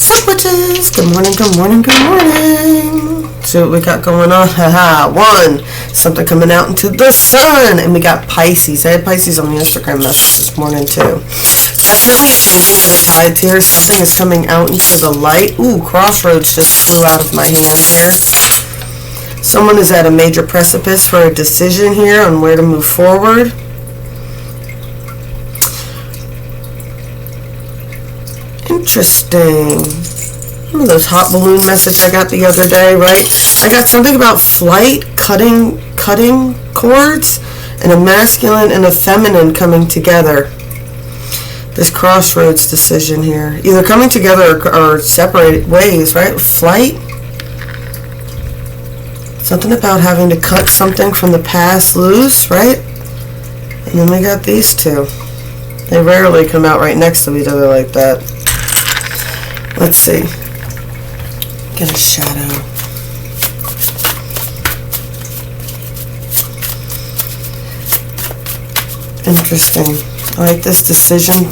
What's up, witches? Good morning, good morning, good morning. See what we got going on? Haha, one, something coming out into the sun. And we got Pisces. I had Pisces on the Instagram message this morning, too. Definitely changing of the tides here. Something is coming out into the light. Ooh, Crossroads just flew out of my hand here. Someone is at a major precipice for a decision here on where to move forward. Interesting. Remember those hot balloon message I got the other day, right? I got something about flight, cutting cords, and a masculine and a feminine coming together. This crossroads decision here. Either coming together or separate ways, right? Flight. Something about having to cut something from the past loose, right? And then we got these two. They rarely come out right next to each other like that. Let's see. Get a shadow. Interesting. I like this decision.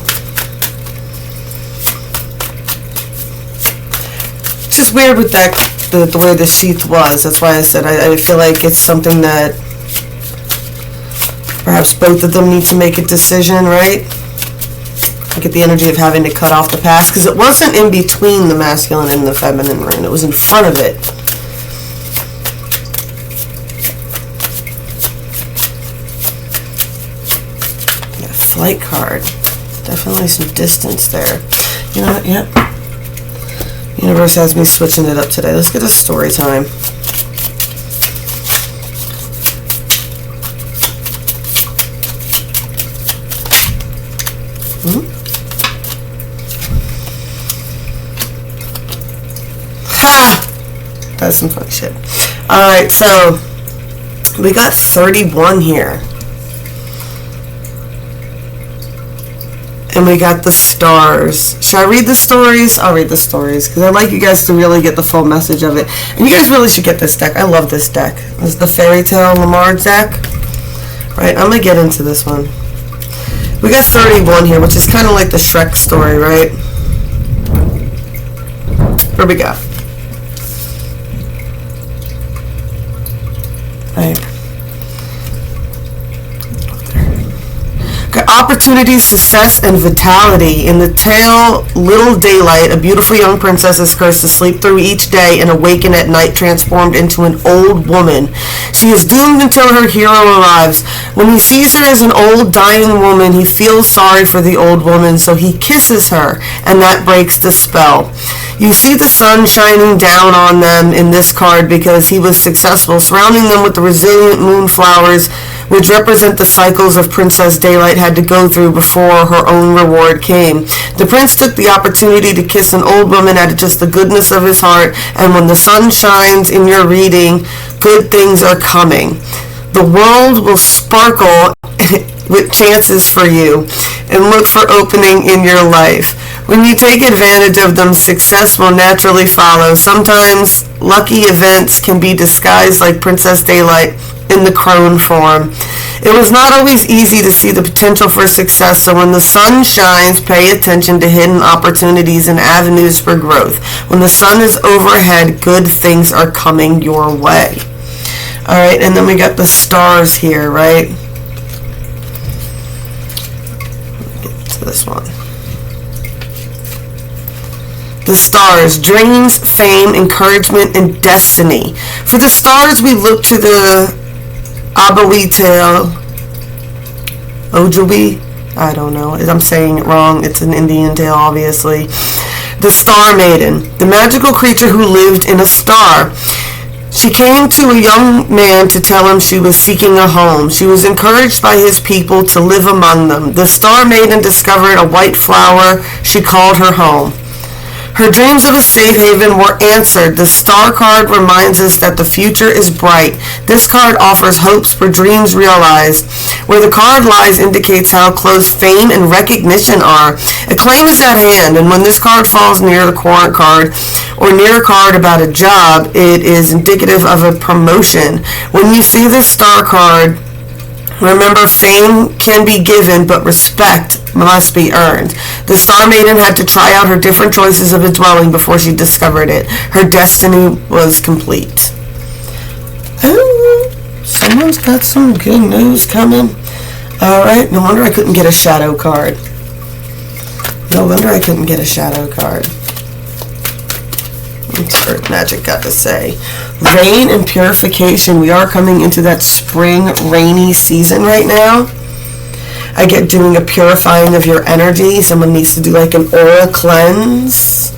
It's just weird with that, the way the sheath was. That's why I said I feel like it's something that perhaps both of them need to make a decision, right? I get the energy of having to cut off the past, because it wasn't in between the masculine and the feminine rune. It was in front of it. Yeah, flight card. Definitely some distance there. You know what? Yep. Universe has me switching it up today. Let's get a story time. That's some fun shit. Alright, so we got 31 here. And we got the stars. Should I read the stories? I'll read the stories, because I'd like you guys to really get the full message of it. And you guys really should get this deck. I love this deck. This is the Fairy Tale Lamar deck. Right, I'm going to get into this one. We got 31 here, which is kind of like the Shrek story, right? Here we go. Right. Okay, opportunity, success, and vitality. In the tale Little Daylight, a beautiful young princess is cursed to sleep through each day and awaken at night transformed into an old woman. She is doomed until her hero arrives. When he sees her as an old dying woman, he feels sorry for the old woman, so he kisses her, and that breaks the spell. You see the sun shining down on them in this card because he was successful, surrounding them with the resilient moonflowers, which represent the cycles of Princess Daylight had to go through before her own reward came. The prince took the opportunity to kiss an old woman out of just the goodness of his heart, and when the sun shines in your reading, good things are coming. The world will sparkle with chances for you, and look for opening in your life. When you take advantage of them, success will naturally follow. Sometimes lucky events can be disguised like Princess Daylight in the crone form. It was not always easy to see the potential for success, so when the sun shines, pay attention to hidden opportunities and avenues for growth. When the sun is overhead, good things are coming your way. Alright, and then we got the stars here, right? Let me get to this one. The stars, dreams, fame, encouragement, and destiny. For the stars, we look to the Abawi tale, Ojobi, I don't know, I'm saying it wrong, it's an Indian tale, obviously. The Star Maiden, the magical creature who lived in a star. She came to a young man to tell him she was seeking a home. She was encouraged by his people to live among them. The Star Maiden discovered a white flower. She called her home. Her dreams of a safe haven were answered. The star card reminds us that the future is bright. This card offers hopes for dreams realized. Where the card lies indicates how close fame and recognition are. Acclaim is at hand, and when this card falls near the current card or near a card about a job, it is indicative of a promotion. When you see this star card, Remember, fame can be given, but respect must be earned. The Star Maiden had to try out her different choices of a dwelling before she discovered it. Her destiny was complete. Oh, someone's got some good news coming. Alright, no wonder I couldn't get a shadow card. No wonder I couldn't get a shadow card. What's Earth Magic got to say? Rain and purification. We are coming into that spring rainy season right now. I get doing a purifying of your energy. Someone needs to do like an aura cleanse.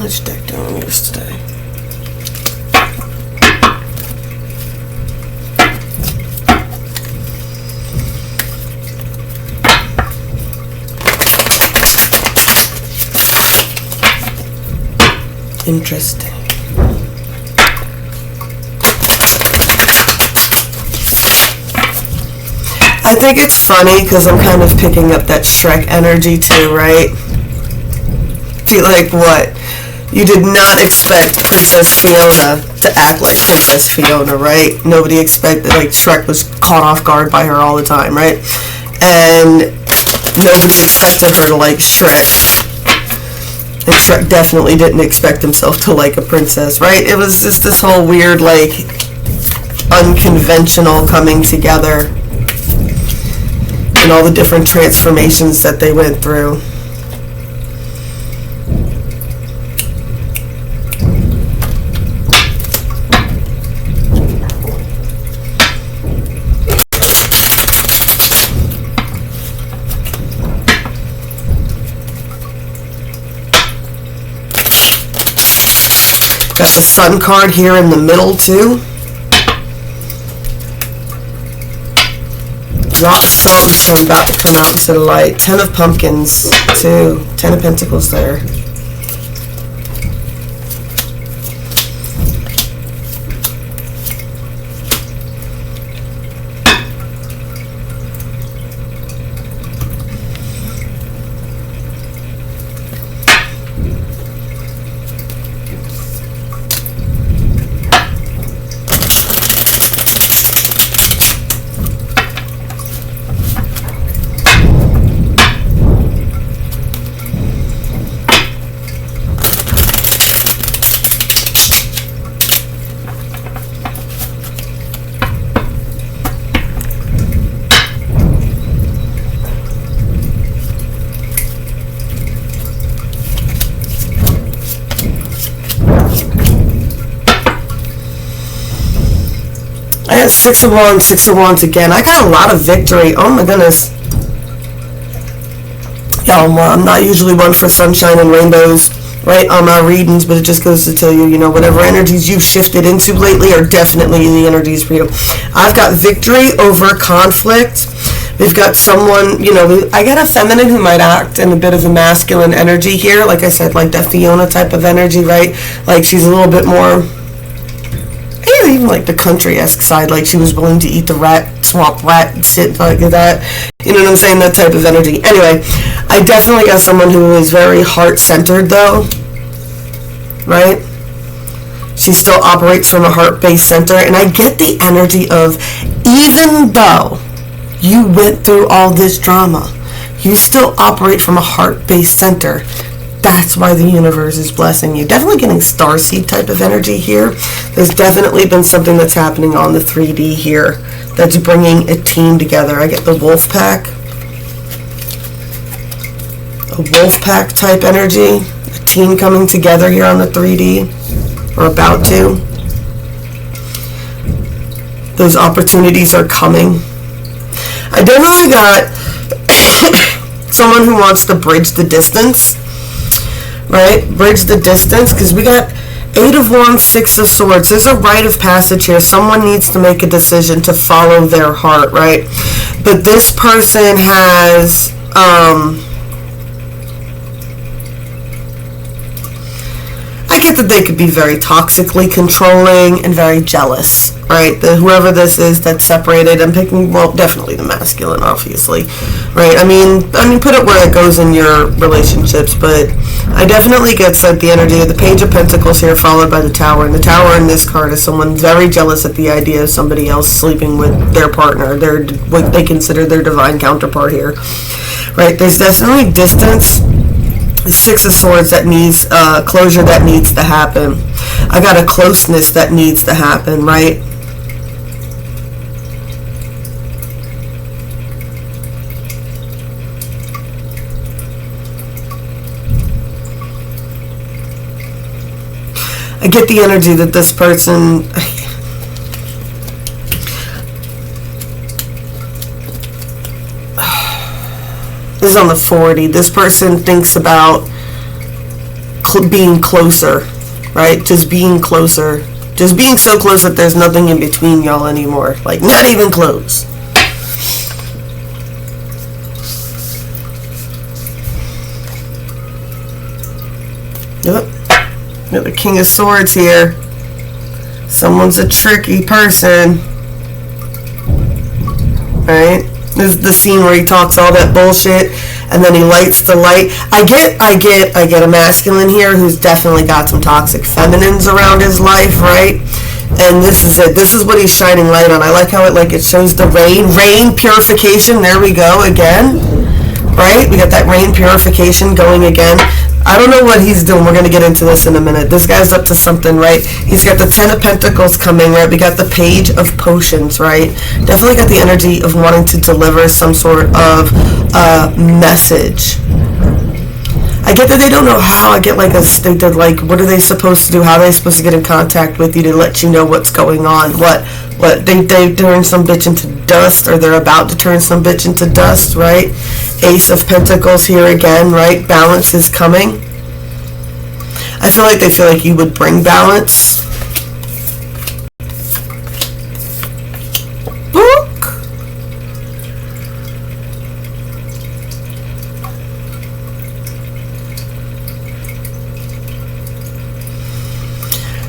Which deck do I use today? Interesting. I think it's funny because I'm kind of picking up that Shrek energy too, right? Be like, what? You did not expect Princess Fiona to act like Princess Fiona, right? Nobody expected, like, Shrek was caught off guard by her all the time, right? And nobody expected her to like Shrek. And Shrek definitely didn't expect himself to like a princess, right? It was just this whole weird, like, unconventional coming together. And all the different transformations that they went through. Got the Sun card here in the middle too. Rock something, I'm about to come out into the light. 10 of Pumpkins too. 10 of Pentacles there. Six of Wands again. I got a lot of victory. Oh my goodness. Y'all, I'm not usually one for sunshine and rainbows, right, on my readings, but it just goes to tell you, you know, whatever energies you've shifted into lately are definitely the energies for you. I've got victory over conflict. We've got someone, you know, I got a feminine who might act in a bit of a masculine energy here. Like I said, like that Fiona type of energy, right? Like she's a little bit more... even like the country-esque side, like she was willing to eat the swamp rat shit like that, you know what I'm saying, that type of energy. Anyway, I definitely got someone who is very heart-centered though, right? She still operates from a heart-based center, and I get the energy of, even though you went through all this drama, you still operate from a heart-based center. That's why the universe is blessing you. Definitely getting starseed type of energy here. There's definitely been something that's happening on the 3D here that's bringing a team together. I get the wolf pack. A wolf pack type energy. A team coming together here on the 3D. Or about to. Those opportunities are coming. I definitely got someone who wants to bridge the distance. Right? Bridge the distance, because we got 8 of Wands, 6 of Swords. There's a rite of passage here. Someone needs to make a decision to follow their heart, right? But this person has, I I get that they could be very toxically controlling and very jealous, right? Whoever this is that's separated, I'm picking, well, definitely the masculine, obviously, right? I mean, put it where it goes in your relationships, but I definitely get like the energy of the Page of Pentacles here, followed by the Tower, and the Tower in this card is someone very jealous at the idea of somebody else sleeping with their partner, what they consider their divine counterpart here, right? There's definitely distance. The Six of Swords that needs closure, that needs to happen. I got a closeness that needs to happen, right? I get the energy that this person is on the 40. This person thinks about being closer, right? Just being closer. Just being so close that there's nothing in between y'all anymore. Like, not even close. Yep. Got the King of Swords here. Someone's a tricky person. Right? This is the scene where he talks all that bullshit and then he lights the light. I get a masculine here who's definitely got some toxic feminines around his life, right? And this is it. This is what he's shining light on. I like how it shows the rain purification. There we go again. Right? We got that rain purification going again. I don't know what he's doing. We're going to get into this in a minute. This guy's up to something, right? He's got the Ten of Pentacles coming, right? We got the Page of Potions, right? Definitely got the energy of wanting to deliver some sort of message. I get that they don't know how. I get like they're like, what are they supposed to do? How are they supposed to get in contact with you to let you know what's going on? What they turn some bitch into dust, or they're about to turn some bitch into dust, right? Ace of Pentacles here again, right? Balance is coming. I feel like they feel like you would bring balance. Book.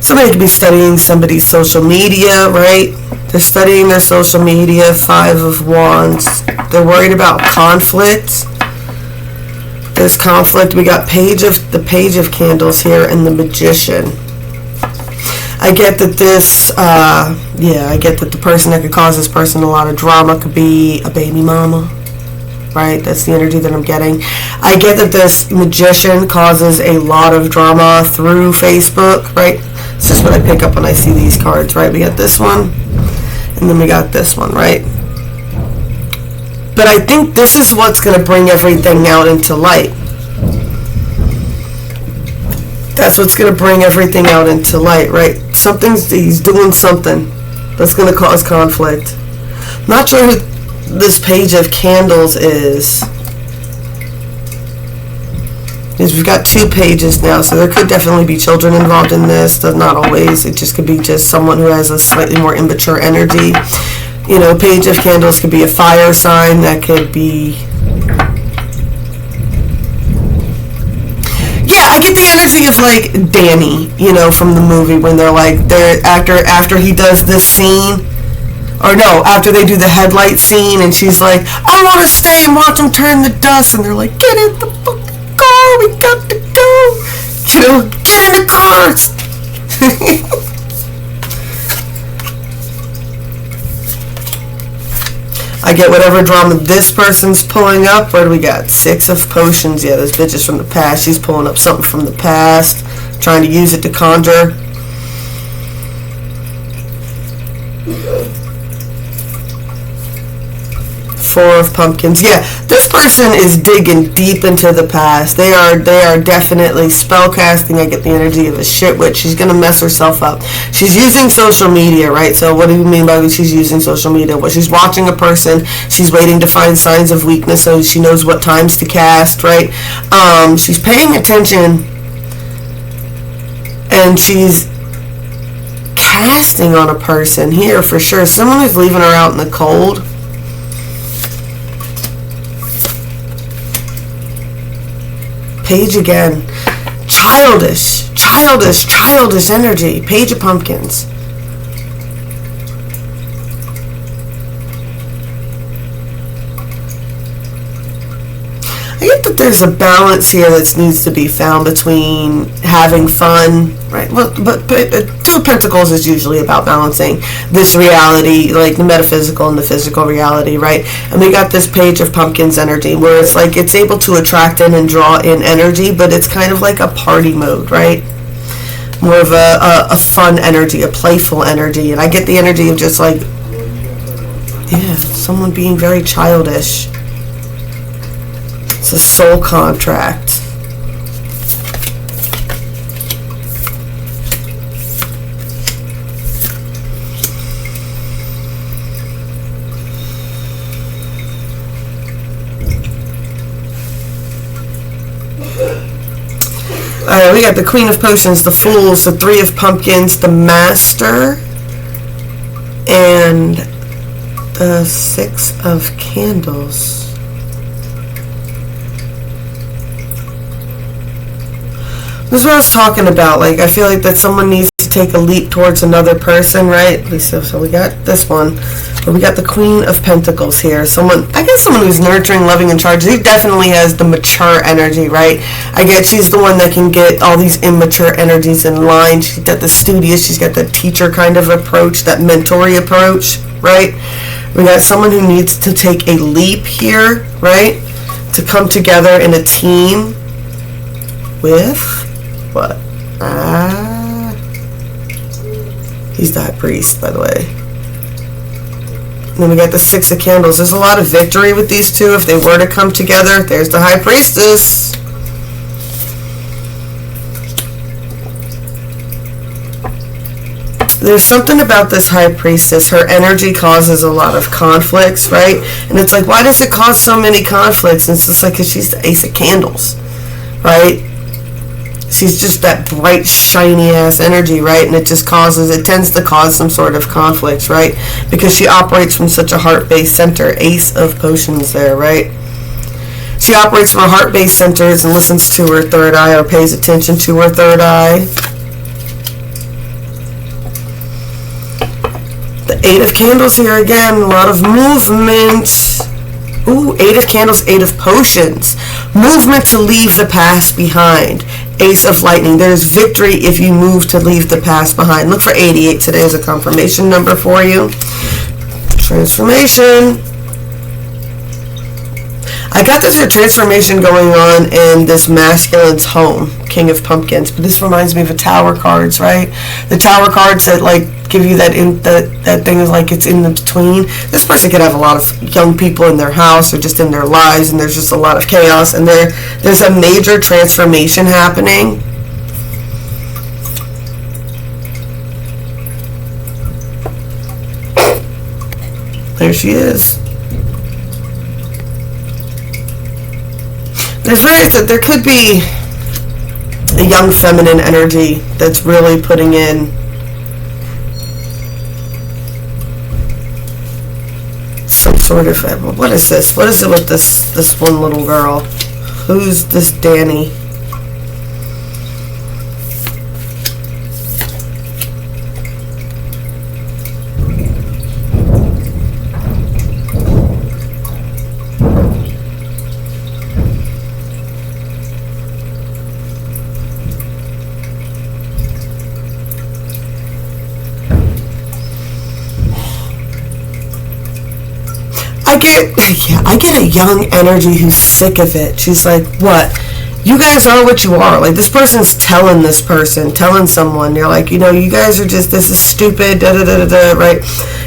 Somebody could be studying somebody's social media, right? They're studying their social media. Five of Wands. They're worried about conflict. There's conflict. We got the Page of Candles here and the Magician. I get that this, I get that the person that could cause this person a lot of drama could be a baby mama, right? That's the energy that I'm getting. I get that this Magician causes a lot of drama through Facebook, right? This is what I pick up when I see these cards, right? We got this one, and then we got this one, right? But I think this is what's going to bring everything out into light. That's what's going to bring everything out into light, right? He's doing something that's going to cause conflict. Not sure who this Page of Candles is. Because we've got two pages now, so there could definitely be children involved in this. Not always. It just could be just someone who has a slightly more immature energy. You know, Page of Candles could be a fire sign. That could be... Yeah, I get the energy of, like, Danny, you know, from the movie, when they're, like, after he does this scene, or no, after they do the headlight scene, and she's like, I want to stay and watch them turn the dust, and they're like, get in the fucking car, we got to go, you know, get in the cars. I get whatever drama this person's pulling up. What do we got? Six of Potions. Yeah, this bitch is from the past. She's pulling up something from the past, trying to use it to conjure. Four of Pumpkins. Yeah, this person is digging deep into the past. They are definitely spellcasting. I get the energy of a shit witch. She's gonna mess herself up. She's using social media, right? So what do you mean by she's using social media? Well, she's watching a person. She's waiting to find signs of weakness so she knows what times to cast, right? She's paying attention, and she's casting on a person here for sure. Someone is leaving her out in the cold. Page again. childish energy. Page of Pumpkins. I get that there's a balance here that needs to be found between having fun, right? Well, but Two of Pentacles is usually about balancing this reality, like the metaphysical and the physical reality, right? And we got this Page of Pumpkins energy where it's like it's able to attract in and draw in energy, but it's kind of like a party mode, right? More of a fun energy, a playful energy. And I get the energy of just like, yeah, someone being very childish. It's a soul contract. Alright, we got the Queen of Potions, the Fools, the Three of Pumpkins, the Master, and the Six of Candles. This is what I was talking about. Like, I feel like that someone needs to take a leap towards another person, right? So we got this one. But we got the Queen of Pentacles here. Someone who's nurturing, loving, and charged. She definitely has the mature energy, right? I get she's the one that can get all these immature energies in line. She's got the studious, she's got the teacher kind of approach, that mentory approach, right? We got someone who needs to take a leap here, right? To come together in a team with... what? He's the High Priest, by the way. And then we got the Six of Candles. There's a lot of victory with these two if they were to come together. There's the High Priestess. There's something about this High Priestess. Her energy causes a lot of conflicts, right? And it's like, why does it cause so many conflicts? And it's just like, 'cause she's the Ace of Candles, right? She's just that bright, shiny ass energy, right? And it tends to cause some sort of conflicts, right? Because she operates from such a heart-based center. Ace of Potions there, right? She operates from a heart-based center and listens to her third eye, or pays attention to her third eye. The Eight of Candles here again, a lot of movement. Ooh, Eight of Candles, Eight of Potions. Movement to leave the past behind. Ace of Lightning. There's victory if you move to leave the past behind. Look for 88 today as a confirmation number for you. Transformation. I got this transformation going on in this masculine's home, King of Pumpkins, but this reminds me of the Tower cards, right? The Tower cards that like give you that thing is like it's in the between. This person could have a lot of young people in their house or just in their lives, and there's just a lot of chaos, and there's a major transformation happening. There she is. There could be a young feminine energy that's really putting in some sort of, what is this? What is it with this one little girl? Who's this Danny? I get a young energy who's sick of it. She's like, what? You guys are what you are. Like, this person's telling someone. You're like, you guys are just, this is stupid, da-da-da-da-da, right?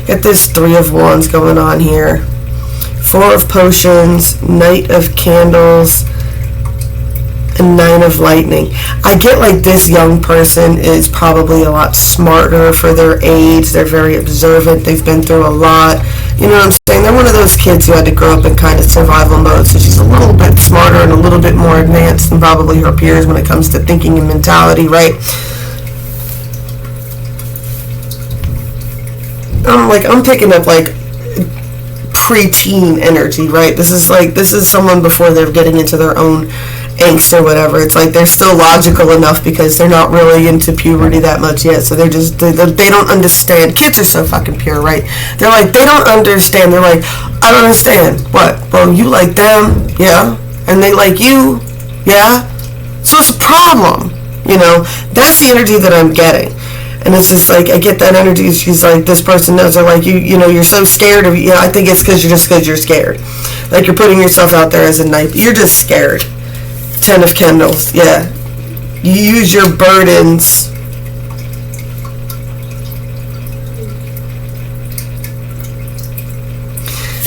Got this Three of Wands going on here. Four of Potions, Knight of Candles, and Nine of Lightning. I get like this young person is probably a lot smarter for their age. They're very observant. They've been through a lot. You know what I'm saying? They're one of those kids who had to grow up in kind of survival mode, so she's a little bit smarter and a little bit more advanced than probably her peers when it comes to thinking and mentality, right? I'm picking up like preteen energy, right? This is someone before they're getting into their own angst or whatever. It's like they're still logical enough because they're not really into puberty that much yet. So they're just, they don't understand. Kids are so fucking pure, right? They're like, they don't understand. They're like, I don't understand. What? Well, you like them, yeah, and they like you, yeah. So it's a problem, you know. That's the energy that I'm getting. And it's just like, I get that energy. She's like, this person knows. They're like, you know, you're so scared of, you know, I think it's because you're scared. Like, you're putting yourself out there as a knight. You're just scared. 10 of Candles, yeah. You use your burdens.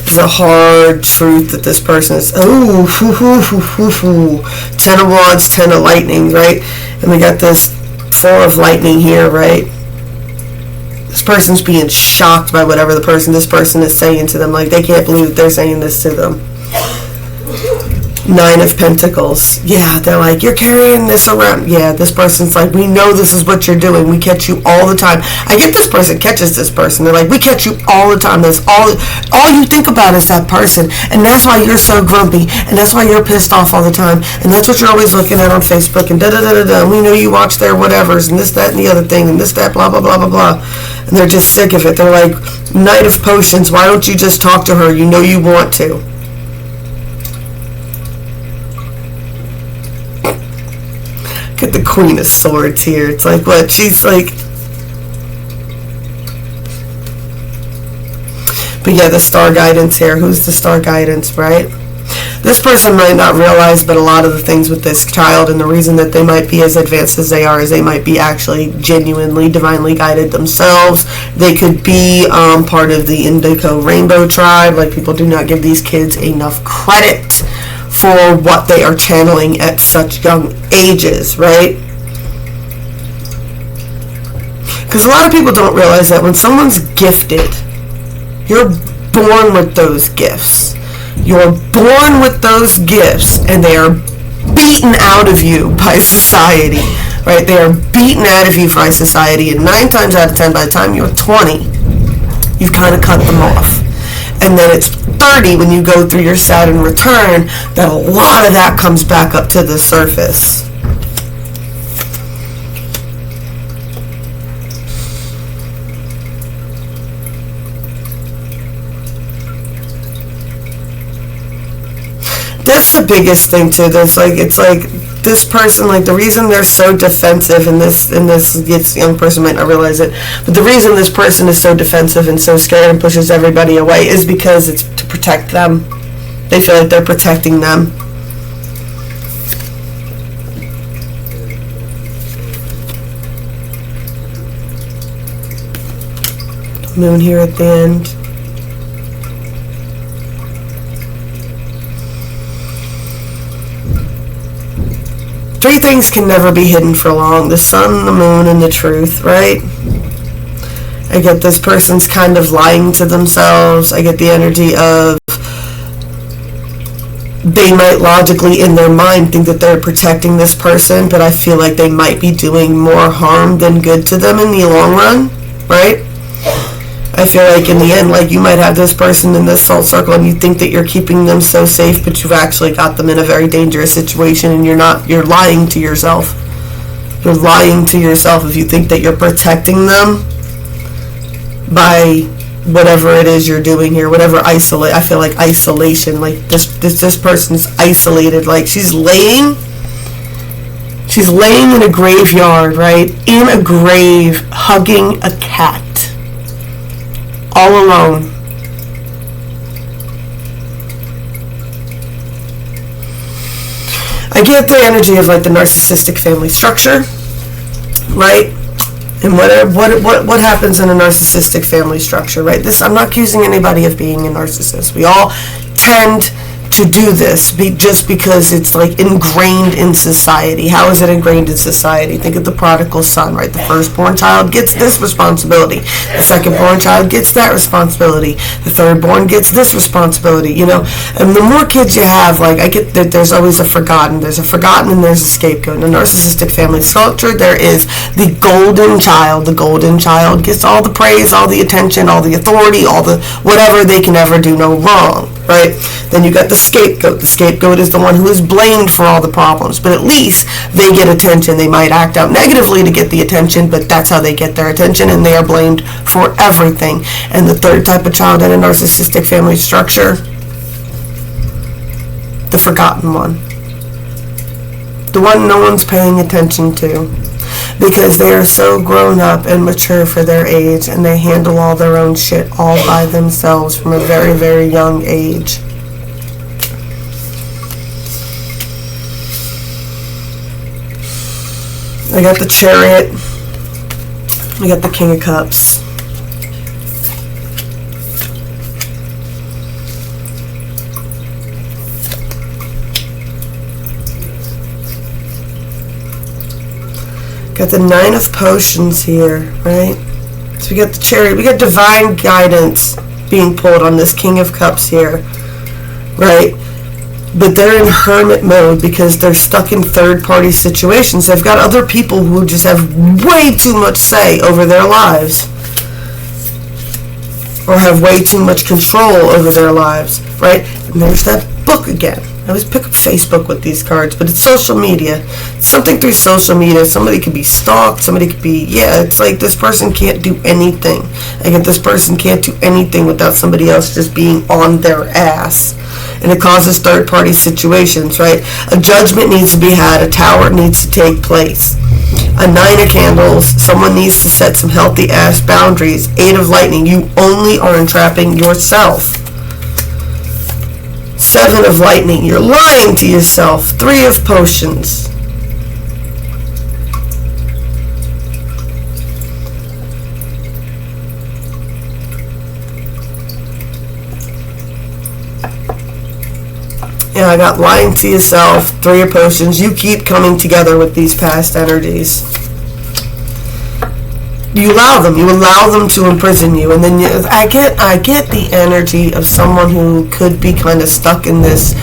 It's a hard truth that this person is, 10 of Wands, 10 of Lightning, right? And we got this 4 of Lightning here, right? This person's being shocked by whatever this person is saying to them. Like, they can't believe that they're saying this to them. 9 of Pentacles. Yeah, they're like, you're carrying this around. Yeah, this person's like, we know this is what you're doing. We catch you all the time. I get this person catches this person. They're like, we catch you all the time. That's all you think about is that person. And that's why you're so grumpy. And that's why you're pissed off all the time. And that's what you're always looking at on Facebook. And da-da-da-da-da. We know you watch their whatevers and this, that, and the other thing. And this, that, blah, blah, blah, blah, blah. And they're just sick of it. They're like, Knight of Potions. Why don't you just talk to her? You know you want to. Get the Queen of Swords here. It's like, what? She's like... But yeah, the star guidance here. Who's the star guidance, right? This person might not realize, but a lot of the things with this child and the reason that they might be as advanced as they are is they might be actually genuinely, divinely guided themselves. They could be part of the Indigo Rainbow Tribe. Like, people do not give these kids enough credit for what they are channeling at such young ages, right? Because a lot of people don't realize that when someone's gifted, you're born with those gifts. You're born with those gifts, and they are beaten out of you by society, right? They are beaten out of you by society, and 9 times out of 10, by the time you're 20, you've kind of cut them off. And then it's 30 when you go through your Saturn return that a lot of that comes back up to the surface. That's the biggest thing too. There's like, it's like this person, like the reason they're so defensive, and this young person might not realize it, but the reason this person is so defensive and so scared and pushes everybody away is because it's to protect them. They feel like they're protecting them. Moon here at the end. Three things can never be hidden for long. The sun, the moon, and the truth, right? I get this person's kind of lying to themselves. I get the energy of they might logically in their mind think that they're protecting this person, but I feel like they might be doing more harm than good to them in the long run, right? I feel like in the end, like you might have this person in this soul circle and you think that you're keeping them so safe, but you've actually got them in a very dangerous situation, and you're lying to yourself. You're lying to yourself if you think that you're protecting them by whatever it is you're doing here, whatever I feel like isolation, like this person's isolated, like she's laying in a graveyard, right? In a grave, hugging a cat. All alone. I get the energy of like the narcissistic family structure, right? And what happens in a narcissistic family structure, right? I'm not accusing anybody of being a narcissist. We all tend to do this just because it's like ingrained in society. How is it ingrained in society? Think of the prodigal son, right? The firstborn child gets this responsibility. The secondborn child gets that responsibility. The thirdborn gets this responsibility, you know? And the more kids you have, like, I get that there's always a forgotten. There's a forgotten and there's a scapegoat. In a narcissistic family structure, there is the golden child. The golden child gets all the praise, all the attention, all the authority, all the whatever. They can never do no wrong. right? Then you got the scapegoat. The scapegoat is the one who is blamed for all the problems, but at least they get attention. They might act out negatively to get the attention, but that's how they get their attention, and they are blamed for everything. And the third type of child in a narcissistic family structure, the forgotten one. The one no one's paying attention to, because they are so grown up and mature for their age, and they handle all their own shit all by themselves from a very, very young age. I got the Chariot. I got the King of Cups. Got the Nine of Potions here, right? So we got the Chariot. We got divine guidance being pulled on this King of Cups here, right? But they're in hermit mode because they're stuck in third-party situations. They've got other people who just have way too much say over their lives, or have way too much control over their lives, right? And there's that book again. I always pick up Facebook with these cards, but it's social media. It's something through social media. Somebody could be stalked. Somebody could be, it's like this person can't do anything. Like this person can't do anything without somebody else just being on their ass. And it causes third-party situations, right? A judgment needs to be had. A tower needs to take place. A Nine of Candles, someone needs to set some healthy-ass boundaries. Eight of Lightning, you only are entrapping yourself. Seven of Lightning, you're lying to yourself. Three of Potions. Yeah, I got lying to yourself, Three of Potions. You keep coming together with these past energies. You allow them to imprison you, and then I get the energy of someone who could be kind of stuck in this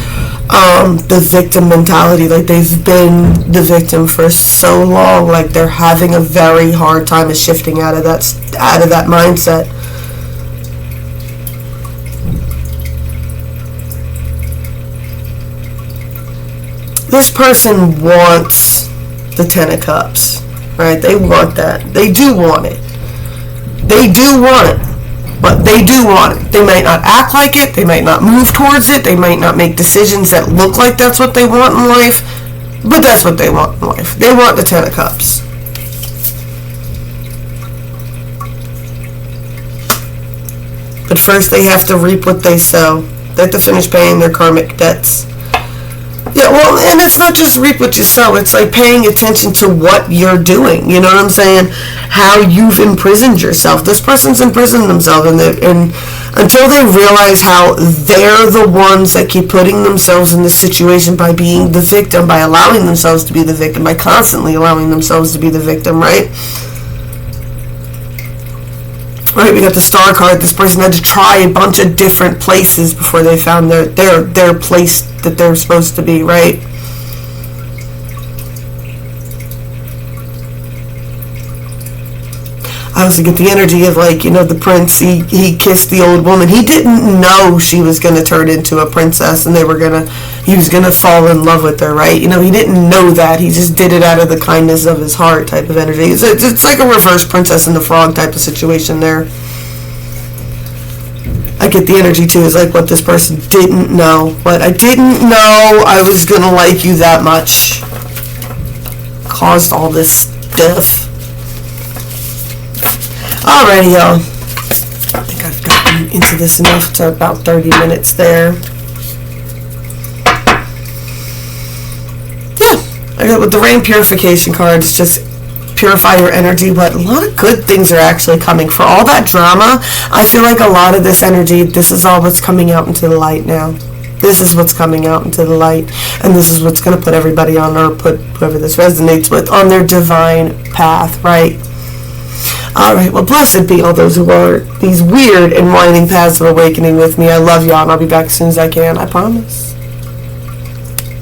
the victim mentality, like they've been the victim for so long, like they're having a very hard time of shifting out of that mindset. This person wants the Ten of Cups. Right? They want that. They do want it. They do want it. But they do want it. They might not act like it. They might not move towards it. They might not make decisions that look like that's what they want in life. But that's what they want in life. They want the Ten of Cups. But first they have to reap what they sow. They have to finish paying their karmic debts. Yeah, well, and it's not just reap what you sow. It's like paying attention to what you're doing. You know what I'm saying? How you've imprisoned yourself. This person's imprisoned themselves, and until they realize how they're the ones that keep putting themselves in this situation by being the victim, by allowing themselves to be the victim, by constantly allowing themselves to be the victim, right? Right, we got the Star card. This person had to try a bunch of different places before they found their place that they're supposed to be, right? I also get the energy of, like, the prince, he kissed the old woman. He didn't know she was going to turn into a princess and he was going to fall in love with her, right? He didn't know that. He just did it out of the kindness of his heart type of energy. It's like a reverse Princess and the Frog type of situation there. I get the energy too, is like what this person didn't know. But I didn't know I was going to like you that much. Caused all this stuff. Alrighty, y'all. I think I've gotten into this enough to about 30 minutes there. Yeah, I got with the Rain Purification cards, just purify your energy, but a lot of good things are actually coming. For all that drama, I feel like a lot of this energy, this is all what's coming out into the light now. This is what's coming out into the light, and this is what's going to put everybody on, or put whoever this resonates with, on their divine path, right? Alright, well, blessed be all those who are these weird and winding paths of awakening with me. I love y'all, and I'll be back as soon as I can. I promise.